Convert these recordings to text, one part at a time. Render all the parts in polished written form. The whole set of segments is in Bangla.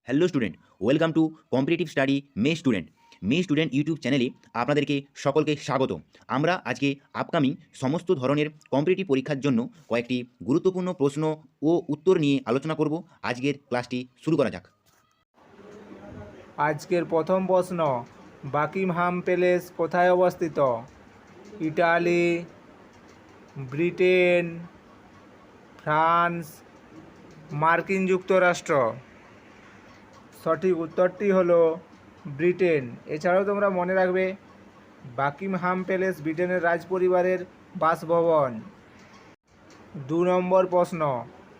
Hello student, welcome to competitive study May student YouTube চ্যানেলে আপনাদেরকে সকলকে স্বাগত। আমরা আজকে আপকামিং সমস্ত ধরনের কম্পিটিটিভ পরীক্ষার জন্য কয়েকটি গুরুত্বপূর্ণ প্রশ্ন ও উত্তর নিয়ে আলোচনা করব। আজকের ক্লাসটি শুরু করা যাক। আজকের প্রথম প্রশ্ন, বাকিংহাম প্যালেস কোথায় অবস্থিত? ইটালি, ব্রিটেন, ফ্রান্স, মার্কিন যুক্তরাষ্ট্র। সঠিক উত্তরটি হলো ব্রিটেন। এছাড়াও তোমরা মনে রাখবে বাকিংহাম প্যালেস ব্রিটেনের রাজপরিবারের বাসভবন। 2 নম্বর প্রশ্ন,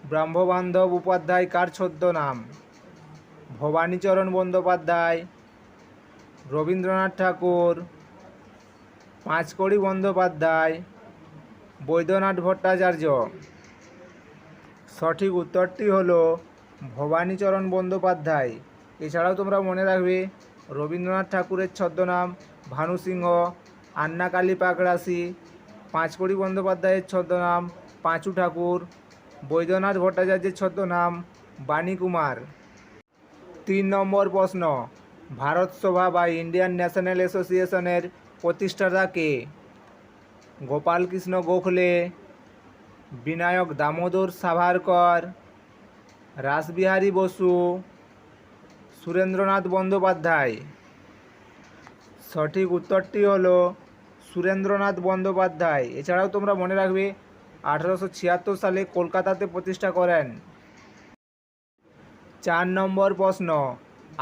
ব্রহ্মবান্ধব উপাধ্যায় কার ছদ্মনাম? ভবানীচরণ বন্দ্যোপাধ্যায়, রবীন্দ্রনাথ ঠাকুর, পাঁচকড়ি বন্দ্যোপাধ্যায়, বৈদ্যনাথ ভট্টাচার্য। সঠিক উত্তরটি হলো ভবানীচরণ বন্দ্যোপাধ্যায়। এছাড়াও তোমরা মনে রাখবে রবীন্দ্রনাথ ঠাকুরের ছদ্মনাম ভানু সিংহ, আন্না কালী পাকড়াসি, পাঁচকড়ি বন্দ্যোপাধ্যায়ের ছদ্মনাম পাঁচু ঠাকুর, বৈদ্যনাথ ভট্টাচার্যের ছদ্মনাম বাণী কুমার। 3 নম্বর প্রশ্ন, ভারত সভা বা ইন্ডিয়ান ন্যাশনাল অ্যাসোসিয়েশনের প্রতিষ্ঠাতা কে? গোপালকৃষ্ণ গোখলে, বিনায়ক দামোদর সাভারকর, রাসবিহারী বসু, সুরেন্দ্রনাথ বন্দ্যোপাধ্যায়। সঠিক উত্তরটি হলো সুরেন্দ্রনাথ বন্দ্যোপাধ্যায়। এছাড়াও তোমরা মনে রাখবে 1876 সালে কলকাতাতে প্রতিষ্ঠা করেন। 4 নম্বর প্রশ্ন,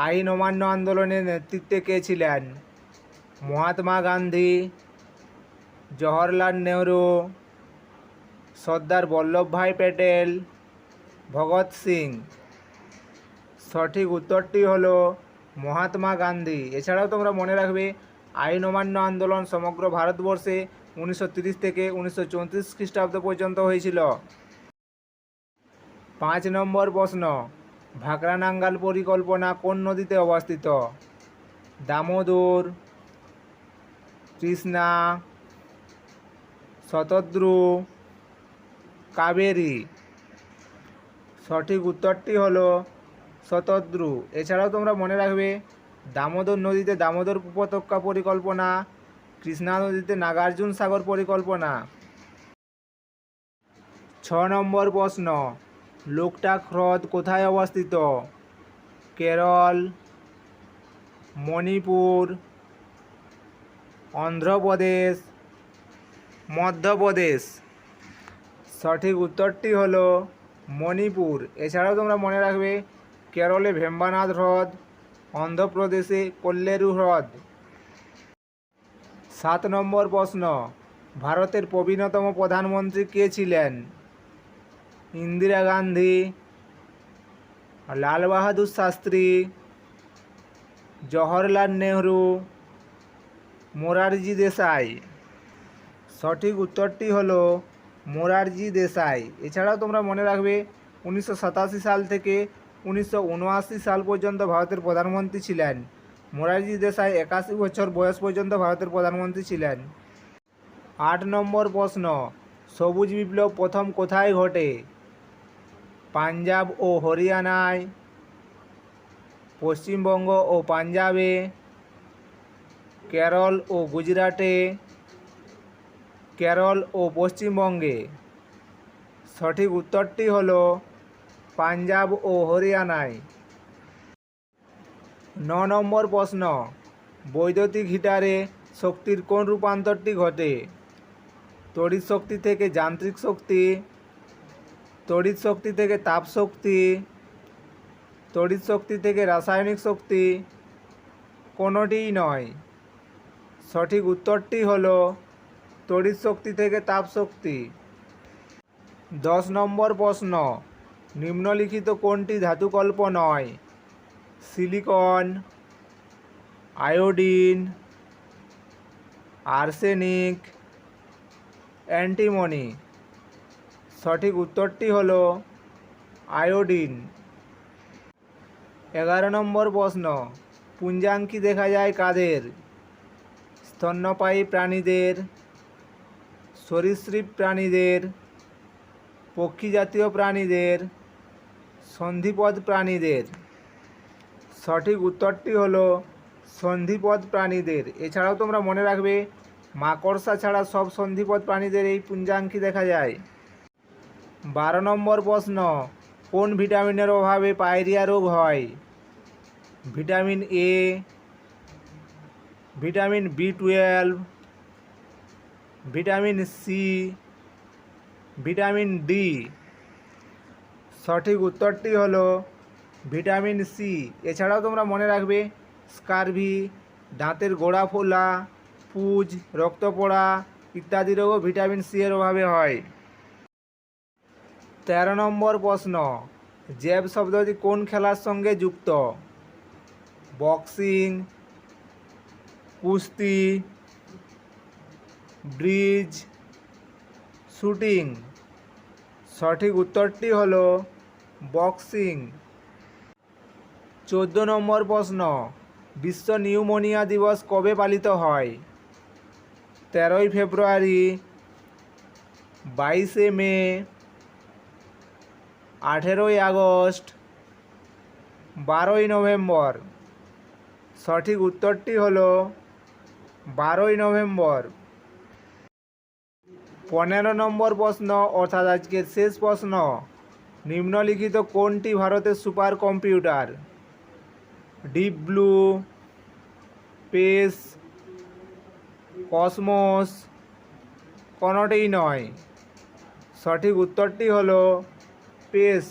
আইন অমান্য আন্দোলনের নেতৃত্বে কে ছিলেন? মহাত্মা গান্ধী, জওহরলাল নেহরু, সর্দার বল্লভভাই প্যাটেল, ভগৎ সিং। সঠিক উত্তরটি হলো মহাত্মা গান্ধী। এছাড়াও তোমরা মনে রাখবে আইন অমান্য আন্দোলন সমগ্র ভারতবর্ষে 1930 থেকে 1934 খ্রিস্টাব্দ পর্যন্ত হয়েছিল। 5 নম্বর প্রশ্ন, ভাকরানাঙ্গাল পরিকল্পনা কোন নদীতে অবস্থিত? দামোদর, কৃষ্ণা, শতদ্রু, কাবেরী। সঠিক উত্তরটি হলো শতদ্রু। এছাড়াও তোমরা মনে রাখবে দামোদর নদীতে দামোদর উপত্যকা পরিকল্পনা, কৃষ্ণা নদীতে নাগার্জুন সাগর পরিকল্পনা। 6 নম্বর প্রশ্ন, লোকটাক হ্রদ কোথায় অবস্থিত? কেরল, মণিপুর, অন্ধ্রপ্রদেশ, মধ্যপ্রদেশ। সঠিক উত্তরটি হলো মণিপুর। এছাড়াও তোমরা মনে রাখবে কেরলে ভেম্বানাথ হ্রদ, অন্ধ্রপ্রদেশে কল্লেরু হ্রদ। 7 নম্বর প্রশ্ন, ভারতের প্রবীণতম প্রধানমন্ত্রী কে ছিলেন? ইন্দিরা গান্ধী, লাল বাহাদুর শাস্ত্রী, জওহরলাল নেহরু, মোরারজি দেশাই। সঠিক উত্তরটি হলো মোরারজি দেশাই। এছাড়াও তোমরা মনে রাখবে 1987 সাল থেকে 1979 সাল পর্যন্ত ভারতের প্রধানমন্ত্রী ছিলেন। মোরারজি দেশাই 81 বছর বয়স পর্যন্ত ভারতের প্রধানমন্ত্রী ছিলেন। 8 নম্বর প্রশ্ন, সবুজ বিপ্লব প্রথম কোথায় ঘটে? পাঞ্জাব ও হরিয়ানায়, পশ্চিমবঙ্গ ও পাঞ্জাবে, কেরল ও গুজরাটে, কেরল ও পশ্চিমবঙ্গে। সঠিক উত্তরটি হলো পাঞ্জাব ও হরিয়ানায়। 9 নম্বর প্রশ্ন, বৈদ্যুতিক হিটারে শক্তির কোন রূপান্তরটি ঘটে? তড়িৎ শক্তি থেকে যান্ত্রিক শক্তি, তড়িৎ শক্তি থেকে তাপ শক্তি, তড়িৎ শক্তি থেকে রাসায়নিক শক্তি, কোনোটিই নয়। সঠিক উত্তরটি হলো তড়িৎ শক্তি থেকে তাপ শক্তি। 10 নম্বর প্রশ্ন, নিম্নলিখিত কোনটি ধাতুকল্প নয়? Silicon, iodine, arsenic, antimony. সঠিক উত্তরটি হলো আয়োডিন। 11 নম্বর প্রশ্ন, পুঞ্জাঙ্কি দেখা যায় কাদের? স্তন্যপায়ী প্রাণীদের, সরীসৃপ প্রাণীদের, পক্ষী জাতীয় প্রাণীদের, সন্ধিপদ প্রাণীদের। সঠিক উত্তরটি হলো সন্ধিপদ প্রাণীদের। এছাড়াও তোমরা মনে রাখবে মাকড়সা ছাড়া সব সন্ধিপদ প্রাণীদের এই পুঞ্জাঙ্কি দেখা যায়। 12 নম্বর প্রশ্ন, কোন ভিটামিনের অভাবে পায়রিয়া রোগ হয়? Vitamin A, vitamin B12, vitamin C, vitamin D. সঠিক উত্তরটি হলো ভিটামিন সি। এছাড়াও তোমরা মনে রাখবে স্কারভি, দাঁতের গোড়া ফোলা, পুজ, রক্ত পড়া ইত্যাদি রোগও ভিটামিন সি এর অভাবে হয়। 13 নম্বর প্রশ্ন, জ্যাব শব্দটি কোন খেলার সঙ্গে যুক্ত? বক্সিং, কুস্তি, ব্রিজ, শুটিং। সঠিক উত্তরটি হলো বক্সিং। 14 নম্বর প্রশ্ন, বিশ্ব নিউমোনিয়া দিবস কবে পালিত হয়? 13ই ফেব্রুয়ারি, 22শে মে, 18ই আগস্ট, 12ই নভেম্বর। সঠিক উত্তরটি হলো 12ই নভেম্বর। 15 নম্বর প্রশ্ন অর্থাৎ আজকের শেষ প্রশ্ন, নিম্নলিখিত কোনটি ভারতের super computer? Deep blue, pace, Cosmos, কোনোটিই নয়। সঠিক উত্তরটি হলো পেস।